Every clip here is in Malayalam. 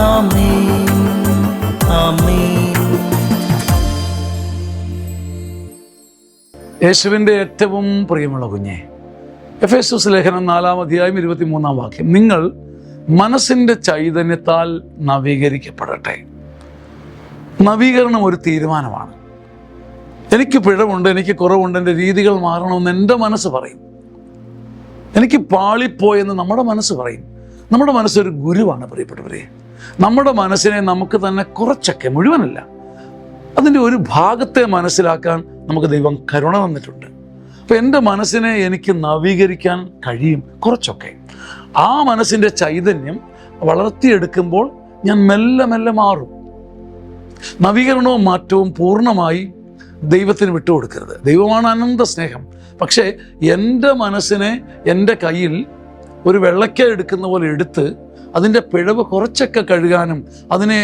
ആമേൻ, ആമേൻ. യേശുവിൻ്റെ ഏറ്റവും പ്രിയമുള്ള കുഞ്ഞെ, എഫേസ്യസ് ലേഖനം 4-ാം അധ്യായം 23-ാം വാക്യം, നിങ്ങൾ മനസ്സിൻ്റെ ചൈതന്യത്താൽ നവീകരിക്കപ്പെടട്ടെ. നവീകരണം ഒരു തീരുമാനമാണ്. എനിക്ക് പിഴവുണ്ട്, എനിക്ക് കുറവുണ്ട്, എൻ്റെ രീതികൾ മാറണമെന്ന് എൻ്റെ മനസ്സ് പറയും. എനിക്ക് പാളിപ്പോയെന്ന് നമ്മുടെ മനസ്സ് പറയും. നമ്മുടെ മനസ്സൊരു ഗുരുവാണ് പ്രിയപ്പെട്ടവരെ. നമ്മുടെ മനസ്സിനെ നമുക്ക് തന്നെ കുറച്ചൊക്കെ, മുഴുവനല്ല, അതിൻ്റെ ഒരു ഭാഗത്തെ മനസ്സിലാക്കാൻ നമുക്ക് ദൈവം കരുണ തന്നിട്ടുണ്ട്. അപ്പോൾ എൻ്റെ മനസ്സിനെ എനിക്ക് നവീകരിക്കാൻ കഴിയും കുറച്ചൊക്കെ. ആ മനസ്സിൻ്റെ ചൈതന്യം വളർത്തിയെടുക്കുമ്പോൾ ഞാൻ മെല്ലെ മെല്ലെ മാറും. നവീകരണവും മാറ്റവും പൂർണ്ണമായി ദൈവത്തിന് വിട്ടുകൊടുക്കരുത്. ദൈവമാണ് അനന്ത സ്നേഹം. പക്ഷേ എൻ്റെ മനസ്സിനെ എൻ്റെ കയ്യിൽ ഒരു വെള്ളക്ക എടുക്കുന്ന പോലെ എടുത്ത് അതിൻ്റെ പിഴവ് കുറച്ചൊക്കെ കഴുകാനും അതിനെ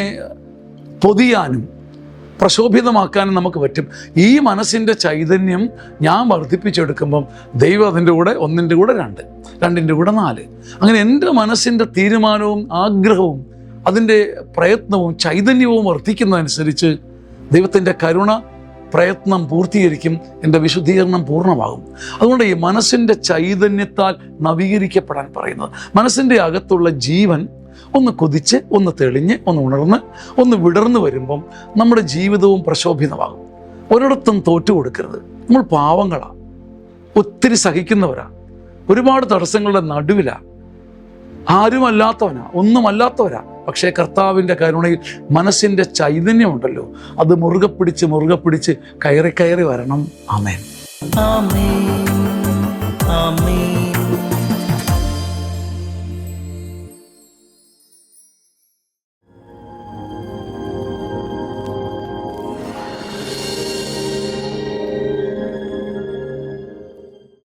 പൊതിയാനും പ്രശോഭിതമാക്കാനും നമുക്ക് പറ്റും. ഈ മനസ്സിൻ്റെ ചൈതന്യം ഞാൻ വർദ്ധിപ്പിച്ചെടുക്കുമ്പം ദൈവം അതിൻ്റെ കൂടെ 1-ൻ്റെ കൂടെ 2, 2-ൻ്റെ കൂടെ 4, അങ്ങനെ എൻ്റെ മനസ്സിൻ്റെ തീരുമാനവും ആഗ്രഹവും അതിൻ്റെ പ്രയത്നവും ചൈതന്യവും വർദ്ധിക്കുന്നതനുസരിച്ച് ദൈവത്തിൻ്റെ കരുണ പ്രയത്നം പൂർത്തീകരിക്കും, എൻ്റെ വിശുദ്ധീകരണം പൂർണ്ണമാകും. അതുകൊണ്ട് ഈ മനസ്സിൻ്റെ ചൈതന്യത്താൽ നവീകരിക്കപ്പെടാൻ പറയുന്നത്, മനസ്സിൻ്റെ അകത്തുള്ള ജീവൻ ഒന്ന് കൊതിച്ച്, ഒന്ന് തെളിഞ്ഞ്, ഒന്ന് ഉണർന്ന്, ഒന്ന് വിടർന്ന് വരുമ്പം നമ്മുടെ ജീവിതവും പ്രശോഭിതമാകും. ഒരിടത്തും തോറ്റു കൊടുക്കരുത്. നമ്മൾ പാവങ്ങളാണ്, ഒത്തിരി സഹിക്കുന്നവരാണ്, ഒരുപാട് തടസ്സങ്ങളുടെ നടുവിലാണ്, ആരുമല്ലാത്തവനാ, ഒന്നുമല്ലാത്തവരാ. പക്ഷേ കർത്താവിൻ്റെ കരുണയിൽ മനസ്സിൻ്റെ ചൈതന്യമുണ്ടല്ലോ, അത് മുറുകെ പിടിച്ച് കയറി കയറി വരണം. ആമേൻ, ആമേൻ.